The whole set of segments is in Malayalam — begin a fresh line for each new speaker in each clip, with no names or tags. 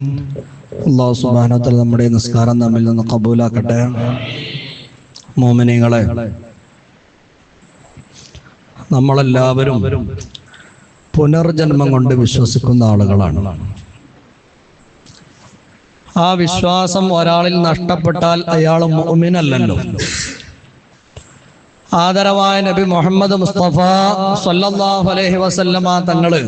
അല്ലാഹു സുബ്ഹാനഹു വ തആല നമ്മുടെ നിസ്കാരം നമ്മിൽ നിന്ന് കബൂലാക്കട്ടെ. മോമിനീങ്ങളെ, നമ്മളെല്ലാവരും പുനർജന്മം കൊണ്ട് വിശ്വസിക്കുന്ന ആളുകളാണ്. ആ വിശ്വാസം ഒരാളിൽ നഷ്ടപ്പെട്ടാൽ അയാൾ മുഅ്മിനല്ലല്ലോ. ആദരവായ നബി മുഹമ്മദ് മുസ്തഫ സല്ലല്ലാഹു അലൈഹി വസല്ലമ തങ്ങള്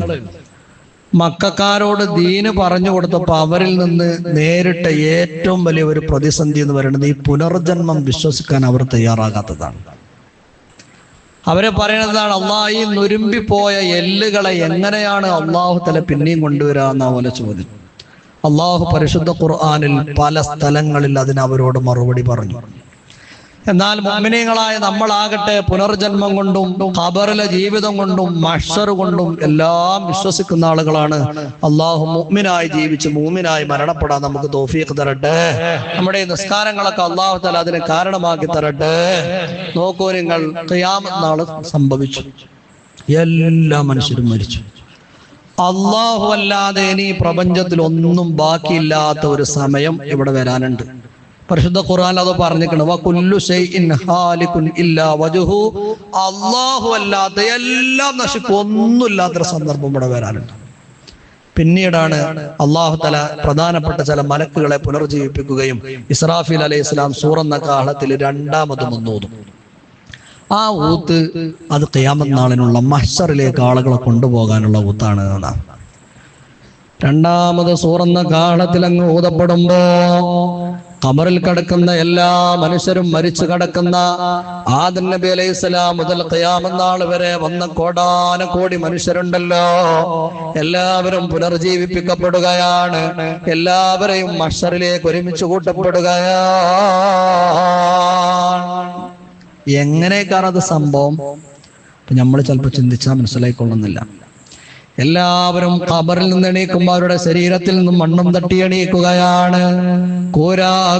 മക്കക്കാരോട് ദീന് പറഞ്ഞു കൊടുത്തപ്പോൾ അവരിൽ നിന്ന് നേരിട്ട ഏറ്റവും വലിയ ഒരു പ്രതിസന്ധി എന്ന് പറയുന്നത് ഈ പുനർജന്മം വിശ്വസിക്കാൻ അവർ തയ്യാറാകാത്തതാണ്. അവര് പറയുന്നതാണ്, അള്ളാഹ് ഈ നുരുമ്പിപ്പോയ എല്ലുകളെ എങ്ങനെയാണ് അള്ളാഹു തആല പിന്നെയും കൊണ്ടുവരാന്ന പോലെ ചോദ്യം. അള്ളാഹു പരിശുദ്ധ ഖുർആനിൽ പല സ്ഥലങ്ങളിൽ അതിന് അവരോട് മറുപടി പറഞ്ഞു. എന്നാൽ മുഅ്മിനീങ്ങളായ നമ്മളാകട്ടെ പുനർജന്മം കൊണ്ടും ഖബറിലെ ജീവിതം കൊണ്ടും മഹ്ശർ കൊണ്ടും എല്ലാം വിശ്വസിക്കുന്ന ആളുകളാണ്. അള്ളാഹു മുഅ്മിനായി ജീവിച്ച് മുഅ്മിനായി മരണപ്പെടാൻ നമുക്ക് തൗഫീഖ് തരട്ടെ. നമ്മുടെ നിസ്കാരങ്ങളൊക്കെ അള്ളാഹു തആല അതിന് കാരണമാക്കി തരട്ടെ. നോക്കൂ നിങ്ങൾ, ഖിയാമത്ത് നാൾ സംഭവിച്ചു, എല്ലാ മനുഷ്യരും മരിച്ചു. അള്ളാഹു അല്ലാതെ ഇനി പ്രപഞ്ചത്തിൽ ഒന്നും ബാക്കിയില്ലാത്ത ഒരു സമയം ഇവിടെ വരാനുണ്ട്. പരിശുദ്ധ ഖുർആൻ അത് പറഞ്ഞിട്ടുണ്ട്, വകുല്ലു ശൈഇൻ ഹാലികുൻ ഇല്ലാ വജ്ഹു. അല്ലാഹു അല്ലാത്ത എല്ലാം നശിക്കും, ഒന്നുമില്ലാത്തൊരു സന്ദർഭം ഇവിടെ വരാനുണ്ട്. പിന്നീടാണ് അല്ലാഹു തആല പ്രധാനപ്പെട്ട ചില മലക്കുകളെ പുനർജീവിപ്പിക്കുകയും ഇസ്രാഫീൽ അലൈഹിസ്സലാം സൂറന്ന കാഹളത്തിൽ രണ്ടാമതും ഒന്നൂതും. ആ ഊത്ത് അത് ഖിയാമത്ത് നാളിനുള്ള മഹ്ശറിലേക്ക് ആളുകളെ കൊണ്ടുപോകാനുള്ള ഊത്താണ് എന്നാണ്. രണ്ടാമത് സൂറന്ന കാഹളത്തിൽ അങ്ങ് ഊതപ്പെടുമ്പോ ഖബറിൽ കിടക്കുന്ന എല്ലാ മനുഷ്യരും മരിച്ചു കിടക്കുന്ന ആദം നബി അലൈഹിസ്സലാം മുതൽ ഖിയാമത്ത് നാൾ വരെ വന്ന കോടാനകോടി മനുഷ്യരുണ്ടല്ലോ, എല്ലാവരും പുനർജീവിപ്പിക്കപ്പെടുകയാണ്. എല്ലാവരെയും മഹ്ശറിലേക്ക് ഒരുമിച്ച് കൂട്ടപ്പെടുകയാണ്. എങ്ങനെയൊക്കെയാണ് അത് സംഭവം? നമ്മൾ ചിലപ്പോൾ ചിന്തിച്ചാൽ മനസ്സിലായിക്കൊള്ളുന്നില്ല. എല്ലാവരും ഖബറിൽ നിന്ന് എണീക്കുമ്പോൾ അവരുടെ ശരീരത്തിൽ നിന്നും മണ്ണും തട്ടി എണീക്കുകയാണ്.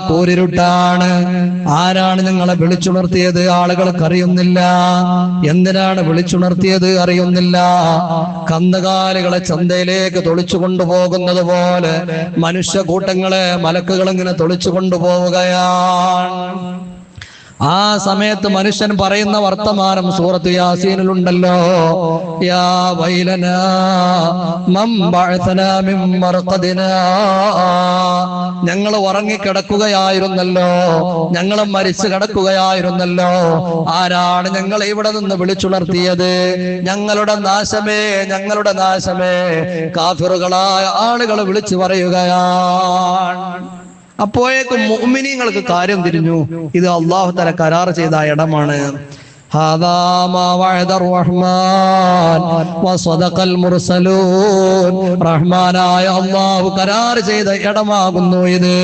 കൂരിരുട്ടാണ്. ആരാണ് ഞങ്ങളെ വിളിച്ചുണർത്തിയത്? ആളുകൾക്ക് അറിയുന്നില്ല. എന്തിനാണ് വിളിച്ചുണർത്തിയത് അറിയുന്നില്ല. കന്നുകാലികളെ ചന്തയിലേക്ക് തൊളിച്ചു കൊണ്ടുപോകുന്നത് പോലെ മനുഷ്യ കൂട്ടങ്ങളെ മലക്കുകൾ ഇങ്ങനെ തൊളിച്ചു കൊണ്ടുപോവുകയാണ്. ആ സമയത്ത് മനുഷ്യൻ പറയുന്ന വർത്തമാനം സൂറത്ത് യാസീനിലുണ്ടല്ലോ, യാ വൈലനാ മൻ ബഅസനാ മിൻ മർഖദിനാ. ഞങ്ങൾ ഉറങ്ങിക്കിടക്കുകയായിരുന്നല്ലോ, ഞങ്ങൾ മരിച്ചു കിടക്കുകയായിരുന്നല്ലോ, ആരാണ് ഞങ്ങളെ ഇവിടെ നിന്ന് വിളിച്ചുണർത്തിയത്? ഞങ്ങളുടെ നാശമേ, ഞങ്ങളുടെ നാശമേ. കാഫിറുകളായ ആളുകൾ വിളിച്ചു പറയുകയാണ്. അപ്പോഴേക്കും മുഅ്മിനീങ്ങൾക്ക് കാര്യം തിരിഞ്ഞു. ഇത് അല്ലാഹു തആല കരാർ ചെയ്ത ഇടമാണ്. ഹാദാ മാ വഅദർ റഹ്മാൻ വസദഖൽ മുർസലൂൻ. റഹ്മാനായ അല്ലാഹു കരാർ ചെയ്ത ഇടമാകുന്നു ഇത്.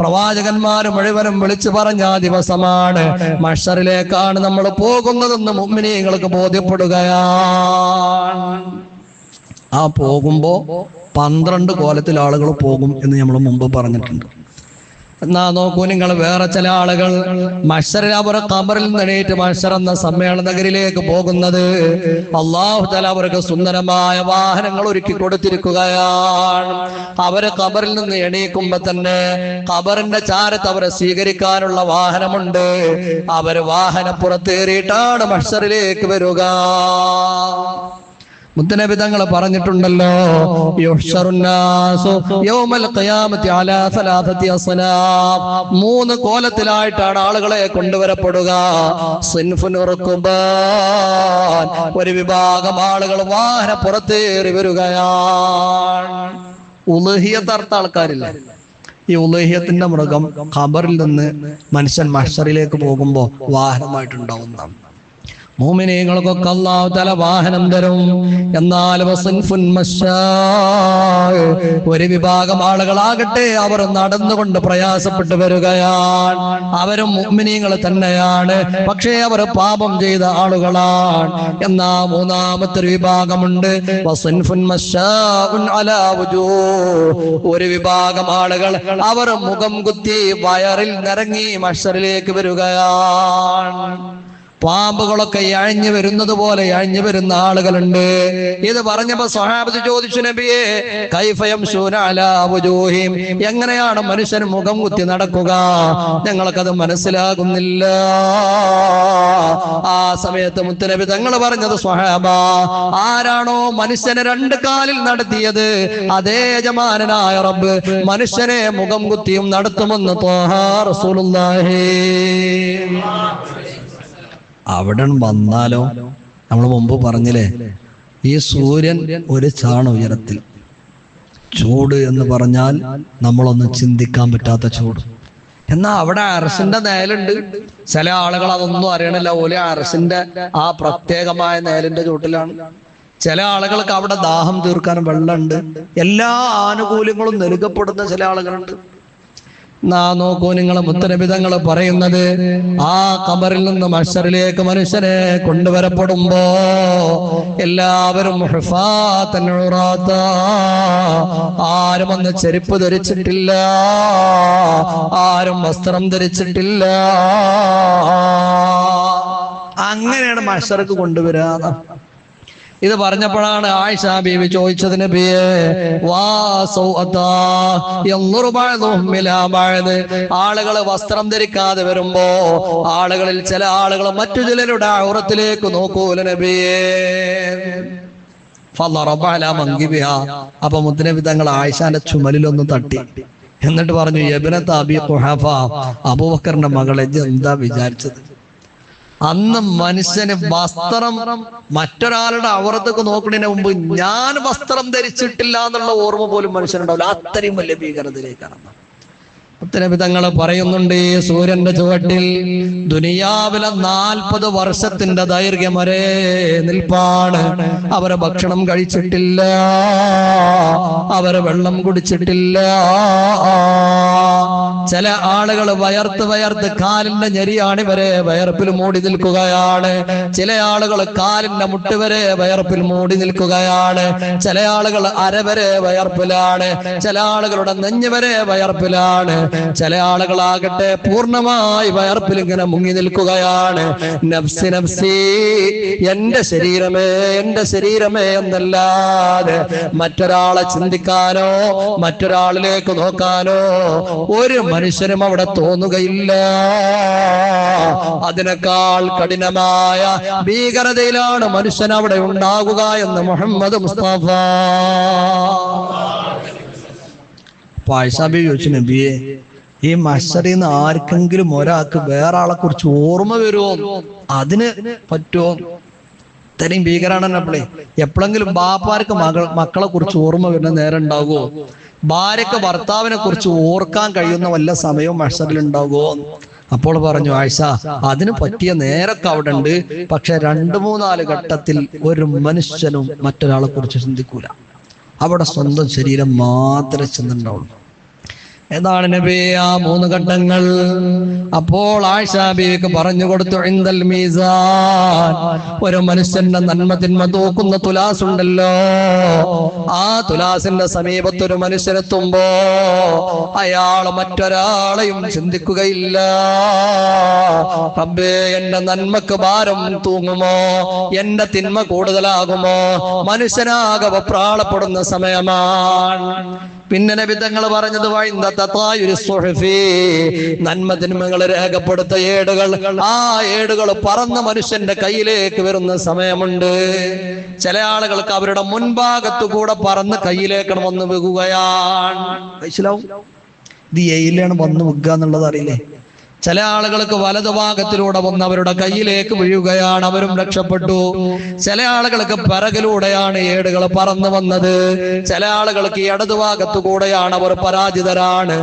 പ്രവാചകന്മാർ മുഴുവനും വിളിച്ചു പറഞ്ഞ ദിവസമാണ്. മഹ്ശറിലേക്കാണ് നമ്മൾ പോകുന്നതെന്ന് മുഅ്മിനീങ്ങൾക്ക് ബോധ്യപ്പെടുകയാണ്. ആ പോകുമ്പോ 12 കോലത്തിൽ ആളുകൾ പോകും എന്ന് നമ്മൾ മുമ്പ് പറഞ്ഞിട്ടുണ്ട്. എന്നാ നോക്കൂ നിങ്ങൾ, വേറെ ചില ആളുകൾ മഹ്ശറിൽ അവർ ഖബറിൽ നിന്നേറ്റ് മഹ്ശർ എന്ന സമ്മേളന നഗരിയിലേക്ക് പോകുന്നത് അല്ലാഹു തആല അവർക്ക് സുന്ദരമായ വാഹനങ്ങൾ ഒരുക്കി കൊടുത്തിരിക്കുകയാണ്. അവര് ഖബറിൽ നിന്ന് എണീക്കുമ്പോ തന്നെ ഖബറിന്റെ ചാരത്ത് അവരെ സ്വീകരിക്കാനുള്ള വാഹനമുണ്ട്. അവര് വാഹനപ്പുറത്തേറിയിട്ടാണ് മഹ്ശറിലേക്ക് വരിക. മുത്തനബി തങ്ങൾ പറഞ്ഞിട്ടുണ്ടല്ലോ, യുഹ്ശറുന്നാസു യൗമൽ ഖിയാമത്തി അലാ സലാസത്തി അസ്നാഫ്. 3 കോലത്തിലായിട്ടാണ് ആളുകളെ കൊണ്ടുവരപ്പെടുക. സിൻഫുൻ റുക്ബാൻ, ഒരു വിഭാഗം ആളുകൾ വാഹന പുറത്തേറി വരികയാണ്. ഉളുഹിയത്ത് അർത്ഥ ആൾക്കാരില്ല. ഈ ഉളുഹിയത്തിന്റെ മൃഗം ഖബറിൽ നിന്ന് മനുഷ്യൻ മഹ്ശറിലേക്ക് പോകുമ്പോ വാഹനമായിട്ടുണ്ടാവുന്നതാണ്. മുഅ്മിനീങ്ങൾക്കൊക്കെ അല്ലാഹു തആല വാഹനം തരും. എന്നാൽ ഒരു വിഭാഗം ആളുകളാകട്ടെ അവർ നടന്നുകൊണ്ട് പ്രയാസപ്പെട്ടു വരികയാണ്. അവരും മുഅ്മിനീങ്ങൾ തന്നെയാണ്, പക്ഷേ അവർ പാപം ചെയ്ത ആളുകളാണ്. എന്നാ മൂന്നാമത്തെ ഒരു വിഭാഗമുണ്ട്, ഒരു വിഭാഗം ആളുകൾ അവർ മുഖം കുത്തി വയറിൽ നിറങ്ങി മഹ്ശറിലേക്ക് വരികയാണ്. പാമ്പുകളൊക്കെ അഴിഞ്ഞു വരുന്നത് പോലെ അഴിഞ്ഞു വരുന്ന ആളുകളുണ്ട്. ഇത് പറഞ്ഞപ്പോ സ്വഹാബത്ത് ചോദിച്ചു, നബിയെ കൈഫ യംശൂന അലാ വുജൂഹിം, എങ്ങനെയാണ് മനുഷ്യൻ മുഖം കുത്തി നടക്കുക? ഞങ്ങൾക്കത് മനസ്സിലാകുന്നില്ല. ആ സമയത്ത് മുത്തുനബി തങ്ങൾ പറഞ്ഞത്, സ്വഹാബ, ആരാണോ മനുഷ്യനെ രണ്ട് കാലിൽ നടത്തിയത് അതേ യജമാനനായ റബ്ബ് മനുഷ്യനെ മുഖം കുത്തിയും നടത്തുമെന്ന് ത്വാഹ റസൂലുള്ളാഹി. അവിടെ വന്നാലോ, നമ്മൾ മുമ്പ് പറഞ്ഞില്ലേ, ഈ സൂര്യൻ ഒരു ചാണ ഉയരത്തിൽ, ചൂട് എന്ന് പറഞ്ഞാൽ നമ്മളൊന്നും ചിന്തിക്കാൻ പറ്റാത്ത ചൂട്. എന്നാ അവിടെ അറസിന്റെ നേലുണ്ട്. ചില ആളുകൾ അതൊന്നും അറിയണില്ല, ഓലെ അറസിന്റെ ആ പ്രത്യേകമായ നേലിന്റെ ചൂട്ടിലാണ്. ചില ആളുകൾക്ക് അവിടെ ദാഹം തീർക്കാനും വെള്ളമുണ്ട്. എല്ലാ ആനുകൂല്യങ്ങളും നൽകപ്പെടുന്ന ചില ആളുകളുണ്ട്. നോക്കൂ നിങ്ങൾ, മുത്തനബി തങ്ങൾ പറയുന്നത്, ആ ഖബറിൽ നിന്ന് മഹ്ശറിലേക്ക് മനുഷ്യനെ കൊണ്ടുവരപ്പെടുമ്പോ എല്ലാവരും ഹുഫാത്തൻ ഉറാത്ത, ആരും അന്ന് ചെരുപ്പ് ധരിച്ചിട്ടില്ല, ആരും വസ്ത്രം ധരിച്ചിട്ടില്ല. അങ്ങനെയാണ് മഹ്ശർക്ക് കൊണ്ടുവരാ. ഇത് പറഞ്ഞപ്പോഴാണ് ആയിഷ ബീവി ചോദിച്ചത്, നബിയേ ആളുകൾ വസ്ത്രം ധരിക്കാതെ വരുമ്പോ ആളുകളിൽ ചില ആളുകൾ മറ്റു ചിലരുടെ ഔറത്തിലേക്ക് നോക്കൂല നബിയേ. അപ്പൊ മുത്തുനബി തങ്ങൾ ആയിഷാന്റെ ചുമലിലൊന്ന് തട്ടി, എന്നിട്ട് പറഞ്ഞു, യബ്നത അബീ ഖുഹാഫ, അബൂബക്കറിന്റെ മകളെ എന്താ വിചാരിച്ചത്? അന്ന് മനുഷ്യന് വസ്ത്രം മറ്റൊരാളുടെ ഔറത്തൊക്കെ നോക്കുന്നതിന് മുമ്പ് ഞാൻ വസ്ത്രം ധരിച്ചിട്ടില്ല എന്നുള്ള ഓർമ്മ പോലും മനുഷ്യനുണ്ടാവില്ല. അത്രയും വലിയ ഭീകരതയിലേക്കാണ്. മുത്തനബി തങ്ങൾ പറയുന്നുണ്ട്, ഈ സൂര്യന്റെ ചുവട്ടിൽ ദുനിയാവിലെ 40 വർഷത്തിന്റെ ദൈർഘ്യം വരെ നിൽപ്പാണ്. അവരെ ഭക്ഷണം കഴിച്ചിട്ടില്ല, അവരെ വെള്ളം കുടിച്ചിട്ടില്ല. ചില ആളുകൾ വയർത്ത് കാലിന്റെ ഞെരിയാണി വരെ വയർപ്പിൽ മൂടി നിൽക്കുകയാണ്. ചില ആളുകൾ കാലിന്റെ മുട്ട് വരെ വയർപ്പിൽ മൂടി നിൽക്കുകയാണ്. ചില ആളുകൾ അരവരെ വയർപ്പിലാണ്. ചില ആളുകളുടെ നെഞ്ഞ് വരെ വയർപ്പിലാണ്. ചില ആളുകളാകട്ടെ പൂർണ്ണമായി വയർപ്പിൽ ഇങ്ങനെ മുങ്ങി നിൽക്കുകയാണ്. നഫ്സി നഫ്സി, എന്റെ ശരീരമേ എന്റെ ശരീരമേ എന്നല്ലാതെ മറ്റൊരാളെ ചിന്തിക്കാനോ മറ്റൊരാളിലേക്ക് നോക്കാനോ ഒരു മനുഷ്യനും അവിടെ തോന്നുകയില്ല. അതിനേക്കാൾ കഠിനമായ ഭീകരതയിലാണ് മനുഷ്യൻ അവിടെ ഉണ്ടാകുക എന്ന് മുഹമ്മദ് മുസ്തഫ. പായ്സാബി ചോദിച്ചു, നബിയെ ഈ മഹ്ശറിൽ നിന്ന് ആർക്കെങ്കിലും ഒരാൾക്ക് വേറെ ആളെ കുറിച്ച് ഓർമ്മ വരുമോ? അതിന് പറ്റുമോ? ഇത്രയും ഭീകരാണെന്നപ്പോളേ എപ്പോഴെങ്കിലും ബാപ്പാർക്ക് മക്കളെ കുറിച്ച് ഓർമ്മ വരുന്ന നേരം ഉണ്ടാകുമോ? ഭാര്യക്ക് ഭർത്താവിനെ കുറിച്ച് ഓർക്കാൻ കഴിയുന്ന വല്ല സമയവും മഹ്ശറിൽ ഉണ്ടാകുമോ? അപ്പോൾ പറഞ്ഞു ആയിഷ, അതിന് പറ്റിയ നേരൊക്കെ അവിടെ ഉണ്ട്. പക്ഷെ 2-3 ഘട്ടത്തിൽ ഒരു മനുഷ്യനും മറ്റൊരാളെ കുറിച്ച് ചിന്തിക്കൂല. അവിടെ സ്വന്തം ശരീരം മാത്രമേ ചിന്തണ്ടാവുള്ളൂ. ഏതാണ് നബി ആ 3 ഘട്ടങ്ങൾ? അപ്പോൾ ആയിഷ ബീവിക്ക് പറഞ്ഞു കൊടുത്തു, ഇൻദൽ മീസാൻ, ഒരു മനുഷ്യന്റെ നന്മ തിന്മ തൂക്കുന്ന തുലാസ് ഉണ്ടല്ലോ, ആ തുലാസിന്റെ സമീപത്ത് ഒരു മനുഷ്യനെത്തുമ്പോ അയാൾ മറ്റൊരാളെയും ചിന്തിക്കുകയില്ല. റബ്ബേ, എന്റെ നന്മക്ക് ഭാരം തൂങ്ങുമോ, എന്റെ തിന്മ കൂടുതലാകുമോ? മനുഷ്യനാകെ വെപ്രാളപ്പെടുന്ന സമയമാണ്. പിന്നെ നബി തങ്ങൾ പറഞ്ഞത്, നന്മ തിന്മകൾ രേഖപ്പെടുത്ത ഏടുകൾ, ആ ഏടുകൾ പറന്ന മനുഷ്യന്റെ കയ്യിലേക്ക് വരുന്ന സമയമുണ്ട്. ചില ആളുകൾക്ക് അവരുടെ മുൻഭാഗത്തു കൂടെ പറന്ന് കയ്യിലേക്ക് വന്ന് വെക്കുകയാണ്. മനസ്സിലാവും? ഇത് എയിലാണ് വന്ന് വെക്കുക എന്നുള്ളത് അറിയില്ലേ? ചില ആളുകൾക്ക് വലതുഭാഗത്തിലൂടെ വന്ന് അവരുടെ കയ്യിലേക്ക് വീഴുകയാണ്, അവരും രക്ഷപ്പെട്ടു. ചില ആളുകൾക്ക് പിറകിലൂടെയാണ് ഏടുകൾ പറന്നു വന്നത്. ചില ആളുകൾക്ക് ഇടതുഭാഗത്തു കൂടെയാണ്, അവർ പരാജിതരാണ്.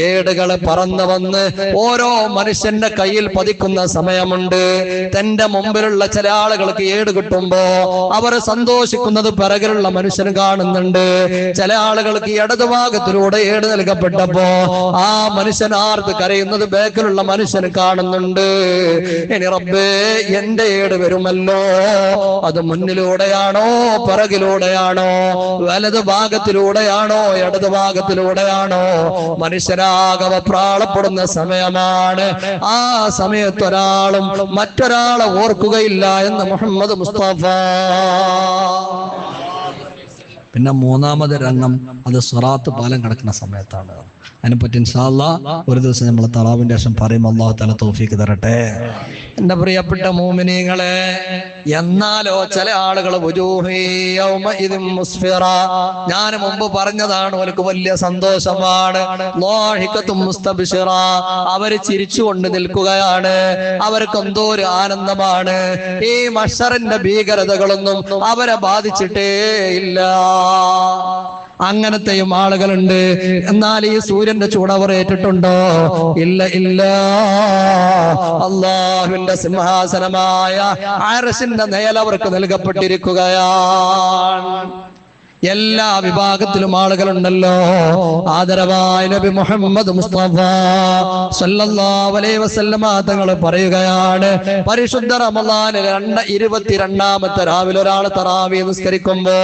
ഏടുകൾ പറന്നു വന്ന് ഓരോ മനുഷ്യന്റെ കയ്യിൽ പതിക്കുന്ന സമയമുണ്ട്. തന്റെ മുമ്പിലുള്ള ചില ആളുകൾക്ക് ഏട് കിട്ടുമ്പോ അവർ സന്തോഷിക്കുന്നത് പിറകിലുള്ള മനുഷ്യൻ കാണുന്നുണ്ട്. ചില ആളുകൾക്ക് ഇടതുഭാഗത്തിലൂടെ ഏട് നൽകപ്പെട്ടപ്പോ ആ മനുഷ്യൻ ആർത്ത് കരയുന്നത് ബേക്കിലുള്ള മനുഷ്യൻ കാണുന്നുണ്ട്. ഇനി റബ്ബേ എന്റെ ഏട് വരുമല്ലോ, അത് മുന്നിലൂടെയാണോ പിറകിലൂടെയാണോ, വലത് ഭാഗത്തിലൂടെയാണോ ഇടത് ഭാഗത്തിലൂടെയാണോ? മനുഷ്യരാകെ വെപ്രാളപ്പെടുന്ന സമയമാണ്. ആ സമയത്ത് ഒരാളും മറ്റൊരാളെ ഓർക്കുകയില്ല എന്ന് മുഹമ്മദ് മുസ്തഫ. പിന്നെ മൂന്നാമത് രംഗം അത് സിറാത്ത് പാലം കിടക്കുന്ന സമയത്താണ്. അതിനെപ്പറ്റി ഇൻഷാ അല്ലാഹ് ഒരു ദിവസം നമ്മൾ തറാവിന്റെ ശേഷം പറയും. അല്ലാഹു തആല തൗഫീഖ് തരട്ടെ. എന്റെ പ്രിയപ്പെട്ട മുഅ്മിനീങ്ങളെ, എന്നാലോ ചില ആളുകൾ ഞാൻ മുമ്പ് പറഞ്ഞതാണ്, അവർക്ക് വലിയ സന്തോഷമാണ്. അവര് ചിരിച്ചുകൊണ്ട് നിൽക്കുകയാണ്, അവർക്ക് എന്തോ ഒരു ആനന്ദമാണ്. ഈ മഹ്ശറിന്റെ ഭീകരതകളൊന്നും അവരെ ബാധിച്ചിട്ടേ ഇല്ല. അങ്ങനത്തെയും ആളുകളുണ്ട്. എന്നാൽ ഈ സൂര്യന്റെ ചൂടവർ ഏറ്റിട്ടുണ്ടോ? ഇല്ല, ഇല്ല. അല്ലാഹുവിന്റെ സിംഹാസനമായ അർശിന്റെ നിഴൽ അവർക്ക് നൽകപ്പെട്ടിരിക്കുകയാണ്. എല്ലാ വിഭാഗത്തിലും ആളുകളുണ്ടല്ലോ. ആദരവായ നബി മുഹമ്മദ് മുസ്തഫ സല്ലല്ലാഹു അലൈഹി വസല്ലമ തങ്ങൾ പറയുകയാണ്, പരിശുദ്ധ റമളാൻ 22-ാമത്തെ രാവിലെ ഒരാൾ തറാവീഹ് നിസ്കരിക്കുമ്പോ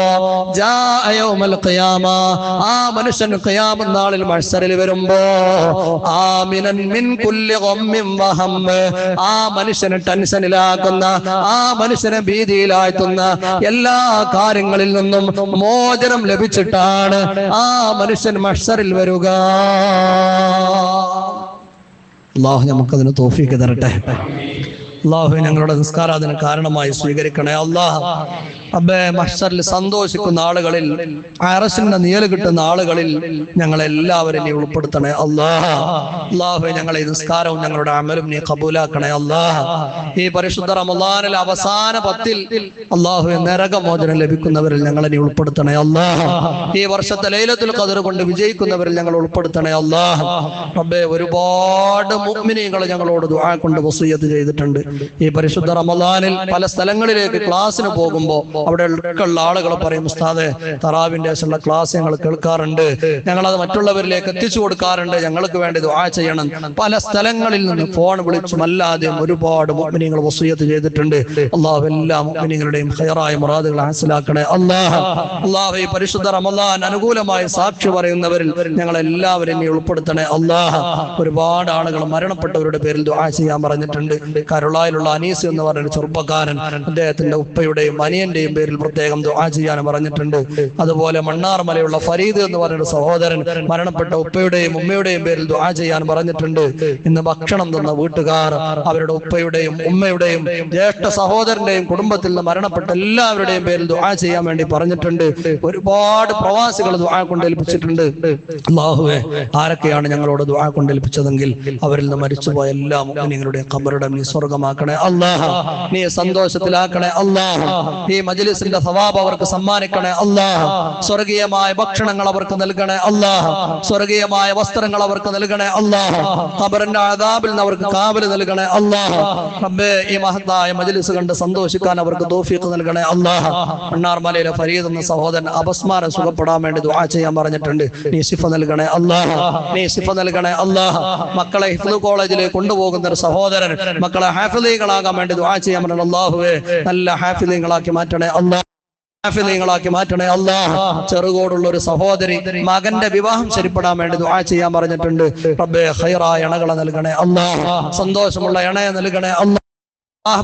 ജാഅ യൗമൽ ഖിയാമ, ആ മനുഷ്യൻ ഖിയാമത്ത് നാളിൽ മഹ്ശറിൽ വരുമ്പോ ആമിനൻ മിൻ കുല്ലി ഗമ്മിൻ വഹം, ആ മനുഷ്യനെ ടെൻഷനിലാക്കുന്ന, ആ മനുഷ്യനെ ഭീതിയിലാഴ്ത്തുന്ന എല്ലാ കാര്യങ്ങളിൽ നിന്നും മോചനം ലഭിച്ചിട്ടാണ് ആ മനുഷ്യൻ മഹ്ശറിൽ വരിക. അല്ലാഹു നമുക്കതിന് തൗഫീഖ് തരട്ടെ. അല്ലാഹു ഞങ്ങളുടെ നിസ്കാരം അതിന് കാരണമായി സ്വീകരിക്കണേ. അല്ലാഹ് റബ്ബേ, മഹ്ശറിൽ സന്തോഷിക്കുന്ന ആളുകളിൽ, അർശിന്റെ നിഴൽ കിട്ടുന്ന ആളുകളിൽ ഞങ്ങളെല്ലാവരും നീ ഉൾപ്പെടുത്തണേ. അല്ലാഹു ഞങ്ങളെ നിസ്കാരവും ഞങ്ങളുടെ അമലും നീ ഖബൂലാക്കണേ. അല്ലാഹ് ഈ പരിശുദ്ധ റമളാനിൽ അവസാന 10-ൽ അല്ലാഹു നരകമോചനം ലഭിക്കുന്നവരിൽ ഞങ്ങളെ നീ ഉൾപ്പെടുത്തണേ. അല്ലാഹ് ഈ വർഷത്തെ ലൈലത്തുൽ ഖദ്ർ കൊണ്ട് വിജയിക്കുന്നവരിൽ ഞങ്ങൾ ഉൾപ്പെടുത്തണേ. അല്ലാഹ് റബ്ബേ, ഒരുപാട് മുഅ്മിനീങ്ങൾ ഞങ്ങളോട് ദുആ കൊണ്ട് വസിയ്യത്ത് ചെയ്തിട്ടുണ്ട്. ഈ പരിശുദ്ധ റമളാനിൽ പല സ്ഥലങ്ങളിലേക്ക് ക്ലാസ്സിന് പോകുമ്പോൾ അവിടെ ഉള്ള ആളുകൾ പറയും, ഉസ്താദേ തറാവിന്റെ ശേഷമുള്ള ക്ലാസ് ഞങ്ങൾ കേൾക്കാറുണ്ട്, ഞങ്ങളത് മറ്റുള്ളവരിലേക്ക് എത്തിച്ചു കൊടുക്കാറുണ്ട്, ഞങ്ങൾക്ക് വേണ്ടി ദുആ ചെയ്യണം. പല സ്ഥലങ്ങളിൽ നിന്ന് ഫോൺ വിളിച്ചും അല്ലാതെയും ഒരുപാട് മുഅ്മിനീങ്ങൾ വസിയ്യത്ത് ചെയ്തിട്ടുണ്ട്. അല്ലാഹു എല്ലാ മുഅ്മിനീങ്ങളുടെയും ഖൈറായ മുറാദുകൾ ഹാസിലാക്കണേ. അല്ലാഹു ഈ പരിശുദ്ധ റമളാൻ അനുകൂലമായി സാക്ഷി പറയുന്നവരിൽ ഞങ്ങൾ എല്ലാവരും നീ ഉൾപ്പെടുത്തണേ. അല്ലാഹ് ഒരുപാട് ആളുകൾ മരണപ്പെട്ടവരുടെ പേരിൽ ദുആ ചെയ്യാൻ പറഞ്ഞിട്ടുണ്ട്. കരുളായിലുള്ള അനീസ് എന്ന് പറയുന്ന ചെറുപ്പക്കാരൻ, അദ്ദേഹത്തിന്റെ ഉപ്പയുടെയും അനിയന്റെയും പേരിൽ പ്രത്യേകം ദുആ ചെയ്യാൻ പറഞ്ഞിട്ടുണ്ട്. അതുപോലെ മണ്ണാർമലയുള്ള ഫരീദ് എന്ന് പറയുന്ന സഹോദരൻ മരണപ്പെട്ട ഉപ്പയുടെയും ഉമ്മയുടെയും പേരിൽ ദുആ ചെയ്യാൻ പറഞ്ഞിട്ടുണ്ട്. ഇന്ന് ഭക്ഷണം തന്ന വീട്ടുകാർ, അവരുടെ ഉപ്പയുടെയും ഉമ്മയുടെയും ജ്യേഷ്ഠ സഹോദരന്റെയും കുടുംബത്തിൽ നിന്ന് മരണപ്പെട്ട എല്ലാവരുടെയും പേരിൽ ദുആ ചെയ്യാൻ വേണ്ടി പറഞ്ഞിട്ടുണ്ട്. ഒരുപാട് പ്രവാസികൾ ദുആ കൊണ്ടേൽപ്പിച്ചിട്ടുണ്ട്. അല്ലാഹുവേ, ആരൊക്കെയാണ് ഞങ്ങളോട് ദുആ കൊണ്ടേൽപ്പിച്ചതെങ്കിൽ അവരിൽ നിന്ന് മരിച്ചുപോയ എല്ലാ മുഅ്മിനീങ്ങളുടെയും ഖബറിടം നീ സ്വർഗമാക്കണേ. അല്ലാഹ് നീ സന്തോഷത്തിലാക്കണേ. അല്ലാഹ് ഈ മജ്ലിസിന്റെ സവാബ് അവർക്ക് സമ്മാനിക്കണേ. അല്ലാഹ് സ്വർഗീയമായ ഭക്ഷണങ്ങൾ അവർക്ക് നൽകണേ. അല്ലാഹ് സ്വർഗീയമായ വസ്ത്രങ്ങൾ അവർക്ക് നൽകണേ. അല്ലാഹ് ഖബറിന്റെ അദാബിൽ നിന്ന് അവർക്ക് കാവൽ നൽകണേ. അല്ലാഹ് റബ്ബേ, ഈ മഹത്തായ മജ്ലിസ് കണ്ട് സന്തോഷിക്കാൻ അവർക്ക് തൗഫീഖ് നൽകണേ. അല്ലാഹ് മണ്ണാർമലയിലെ ഫരീദ് എന്ന സഹോദരൻ അപസ്മാരം സുഖപ്പെടാൻ വേണ്ടി ദുആ ചെയ്യാൻ പറഞ്ഞിട്ടുണ്ട്. നീ ശിഫ നൽകണേ. അല്ലാഹ് നീ ശിഫ നൽകണേ. അല്ലാഹ് മക്കളെ ഹിഫ്ള് കോളേജിലേക്ക് കൊണ്ടുപോകുന്ന ഒരു സഹോദരൻ, മക്കളെ ഹാഫിളീകളാകാൻ വേണ്ടി ദുആ ചെയ്യാൻ പറഞ്ഞു. അല്ലാഹുവേ, നല്ല ഹാഫിളീകളാക്കി മാറ്റണേ. അല്ലാഹ് ഹാഫിളീകളാക്കി മാറ്റണേ. അല്ലാഹ് ചെറുകോടുള്ള ഒരു സഹോദരി മകന്റെ വിവാഹം ശരിപ്പെടാൻ വേണ്ടി ദുആ ചെയ്യാൻ പറഞ്ഞിട്ടുണ്ട്. റബ്ബേ, ഖൈറായ ഇണകളെ നൽകണേ. അല്ലാഹ് സന്തോഷമുള്ള ഇണയെ നൽകണേ. അല്ലാഹ്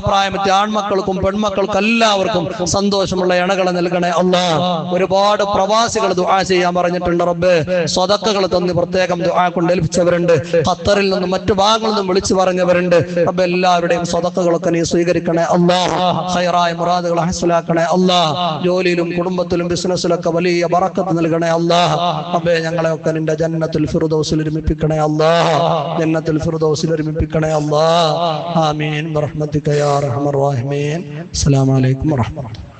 പ്രായമെത്തിയ ആൺമക്കൾക്കും പെൺമക്കൾക്കും എല്ലാവർക്കും സന്തോഷമുള്ള ഇണകളെ നൽകണേ. അല്ലാഹ് ഒരുപാട് പ്രവാസികൾ ദുആ ചെയ്യാൻ പറഞ്ഞിട്ടുണ്ട്. റബ്ബേ, സ്വതക്കകൾ തന്ന് പ്രത്യേകം ദുആ കൊണ്ട് ഏൽപ്പിച്ചവരുണ്ട്. ഖത്തറിൽ നിന്നും മറ്റു ഭാഗങ്ങളിൽ നിന്നും വിളിച്ചു പറഞ്ഞവരുണ്ട്. റബ്ബേ, എല്ലാവരുടെയും സ്വതക്കകളൊക്കെ നീ സ്വീകരിക്കണേ. അല്ലാഹ് ഖൈറായ മുറാദുകൾ ഹാസിലാക്കണേ. അല്ലാഹ് ജോലിയിലും കുടുംബത്തിലും ബിസിനസ്സിലൊക്കെ വലിയ ബറക്കത്ത് നൽകണേ. അല്ലാഹ് റബ്ബേ, ഞങ്ങളെയൊക്കെ നിന്റെ ജന്നത്തുൽ ഫിർദൗസിൽ ഒരുമിപ്പിക്കണേ. അല്ലാഹ് ജന്നത്തുൽ ഫിർദൗസിൽ ഒരുമിപ്പിക്കണേ. അല്ലാഹ് ആമീൻ ബിറഹ്മതിക യാ അർഹമർ റഹീമീൻ. അസ്സലാമു അലൈക്കും വറഹ്മത്തുള്ളാഹി.